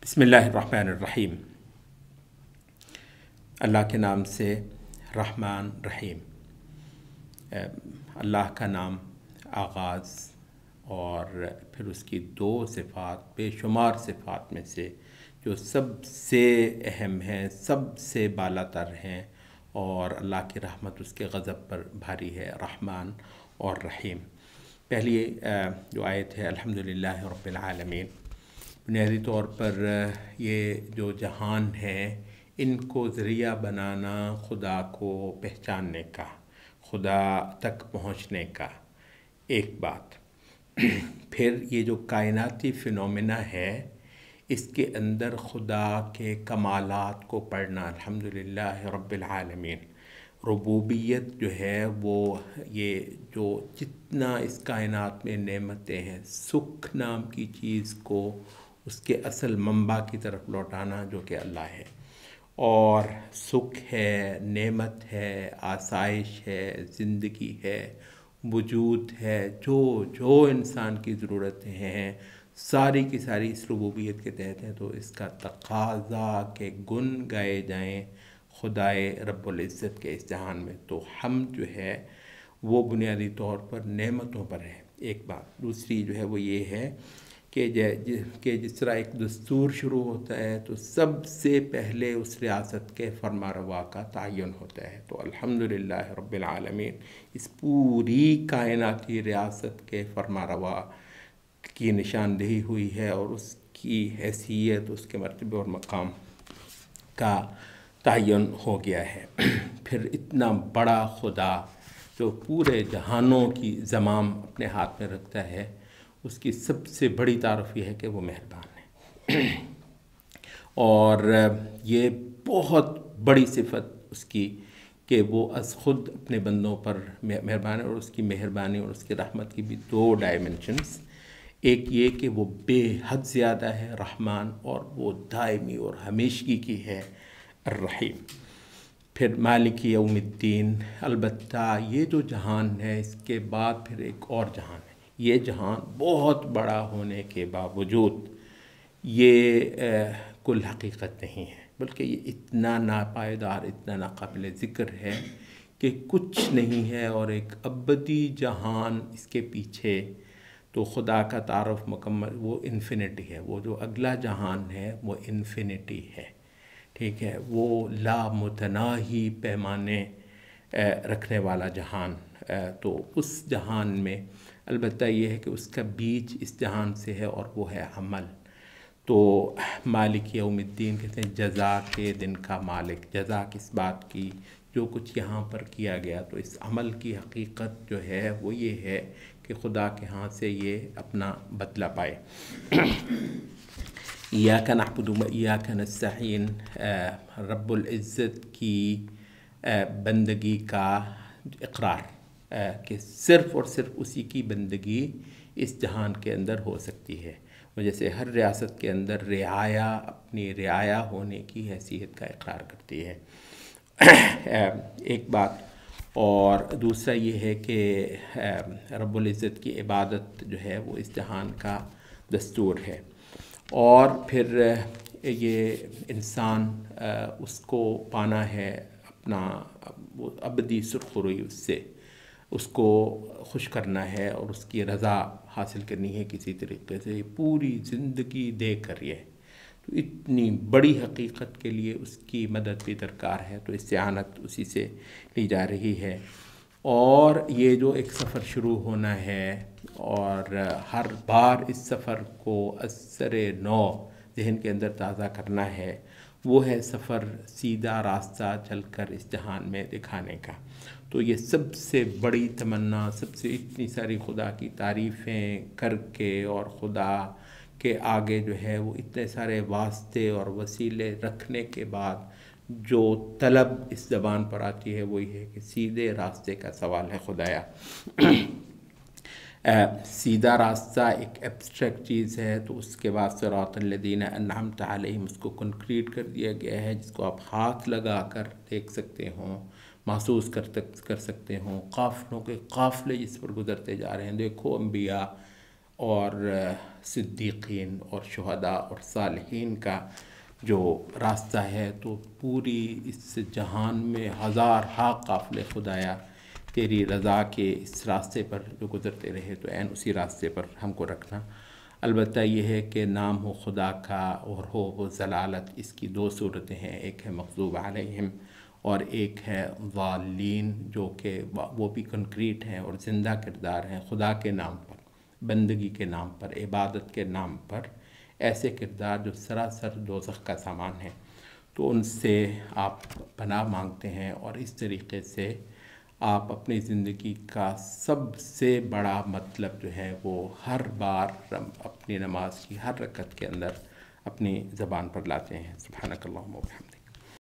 बिस्मिल्लाहिर्रहमानिर्रहीम। अल्लाह के नाम से रहमान रहीम। अल्लाह का नाम आगाज़ और फिर उसकी दो सिफ़ात, बेशुमार सिफ़ात में से जो सबसे अहम हैं, सबसे बालातर हैं और अल्लाह की रहमत उसके ग़ज़ब पर भारी है, रहमान और रहीम। पहली जो आयत है अल्हम्दुलिल्लाहि रब्बिल आलमीन। बुनियादी तौर पर ये जो जहान है इनको ज़रिया बनाना खुदा को पहचानने का, खुदा तक पहुँचने का एक बात। फिर ये जो कायनाती फ़िनोमेना है इसके अंदर खुदा के कमालात को पढ़ना, अल्हम्दुलिल्लाह रब्बिल आलमीन। रुबूबियत जो है वो ये जो जितना इस कायनात में नेमतें हैं, सुख नाम की चीज़ को उसके असल मंबा की तरफ लौटाना जो कि अल्लाह है, और सुख है, नेमत है, आसाइश है, ज़िंदगी है, वजूद है, जो जो इंसान की ज़रूरतें हैं सारी की सारी इस रुबूबियत के तहत हैं। तो इसका तकाज़ा के गुन गाए जाएं खुदाए रब्बुल इज़्ज़त के इस जहान में। तो हम जो है वो बुनियादी तौर पर नेमतों पर है, एक बात। दूसरी जो है वो ये है कि जिस तरह एक दस्तूर शुरू होता है तो सबसे पहले उस रियासत के फरमारवा का तयन होता है। तो अल्हम्दुलिल्लाह रब्बिल आलमीन इस पूरी कायनाती रियासत के फरमारवा की निशानदेही हुई है और उसकी हैसियत, उसके मर्तबे और मकाम का तयन हो गया है। फिर इतना बड़ा खुदा जो पूरे जहानों की ज़माम अपने हाथ में रखता है, उसकी सबसे बड़ी तारीफ़ ये है कि वो मेहरबान है। और ये बहुत बड़ी सिफत उसकी कि वो अस खुद अपने बंदों पर मेहरबान है। और उसकी मेहरबानी और उसकी रहमत की भी दो डायमेंशंस, एक ये कि वो बेहद ज़्यादा है रहमान, और वो दायमी और हमेशगी की है रहीम। फिर मालिक यौमिद्दीन। अलबत्ता ये जो जहान है इसके बाद फिर एक और जहान है। ये जहान बहुत बड़ा होने के बावजूद ये कुल हकीकत नहीं है, बल्कि ये इतना नापायदार, इतना नाकाबिल ज़िक्र है कि कुछ नहीं है और एक अबदी जहान इसके पीछे। तो खुदा का तारुफ मुकम्मल वो इन्फिनिटी है। वो जो अगला जहान है वो इन्फिनिटी है, ठीक है। वो लामुतनाही पैमाने रखने वाला जहान। तो उस जहान में अलबत्ता ये है कि उसका बीज इस जहान से है और वो है अमल। तो मालिक यौमिद्दीन कहते हैं जज़ा के दिन का मालिक। जज़ा किस बात की? जो कुछ यहाँ पर किया गया। तो इस अमल की हकीकत जो है वो ये है कि खुदा के हाथ से ये अपना बदला पाए। इय्याका नअबुदु व इय्याका नस्तईन, रब्बुल इज़्ज़त की बंदगी का इकरार कि सिर्फ़ और सिर्फ उसी की बंदगी इस जहान के अंदर हो सकती है। वो जैसे हर रियासत के अंदर रियाया अपनी रियाया होने की हैसियत का इकरार करती है, एक बात। और दूसरा ये है कि रब्बुल इज़्ज़त की इबादत जो है वो इस जहान का दस्तूर है। और फिर ये इंसान उसको पाना है अपना वो अबदी सुरखुरुई, उससे उसको खुश करना है और उसकी रज़ा हासिल करनी है किसी तरीके से पूरी ज़िंदगी दे कर। ये तो इतनी बड़ी हकीकत के लिए उसकी मदद भी दरकार है। तो इस्तिआनत उसी से ली जा रही है। और ये जो एक सफ़र शुरू होना है और हर बार इस सफ़र को असरे नौ ज़हन के अंदर ताज़ा करना है, वो है सफ़र सीधा रास्ता चलकर इस जहान में दिखाने का। तो ये सबसे बड़ी तमन्ना, सबसे इतनी सारी खुदा की तारीफ़ें करके और खुदा के आगे जो है वो इतने सारे वास्ते और वसीले रखने के बाद जो तलब इस ज़बान पर आती है वो ये है कि सीधे रास्ते का सवाल है खुदाया। सीधा रास्ता एक एब्स्ट्रैक्ट चीज़ है, तो उसके बाद सिरातल्लज़ीना अन्अमत अलैहिम उसको कंक्रीट कर दिया गया है, जिसको आप हाथ लगा कर देख सकते हों, महसूस कर सकते हों। काफ़िलों के काफ़िले जिस पर गुज़रते जा रहे हैं। देखो अंबिया اور صدیقین اور شہداء اور صالحین کا جو راستہ ہے، تو پوری اس جہان میں ہزارہا قافلے خدایا تیری رضا کے اس راستے پر جو گزرتے رہے، تو عین اسی راستے پر ہم کو رکھنا۔ البتہ یہ ہے کہ نام ہو خدا کا اور ہو وہ ضلالت، اس کی دو صورتیں ہیں، ایک ہے مغضوب علیہم اور ایک ہے ضالین، جو کہ وہ بھی کنکریٹ ہیں اور زندہ کردار ہیں خدا کے نام پر، بندگی کے نام پر، عبادت کے نام پر، ایسے کردار جو سراسر دوزخ کا سامان ہے۔ تو ان سے آپ پناہ مانگتے ہیں، اور اس طریقے سے آپ اپنی زندگی کا سب سے بڑا مطلب جو ہے وہ ہر بار اپنی نماز کی ہر رکعت کے اندر اپنی زبان پر لاتے ہیں۔ سبحانک اللہم و بحمدک۔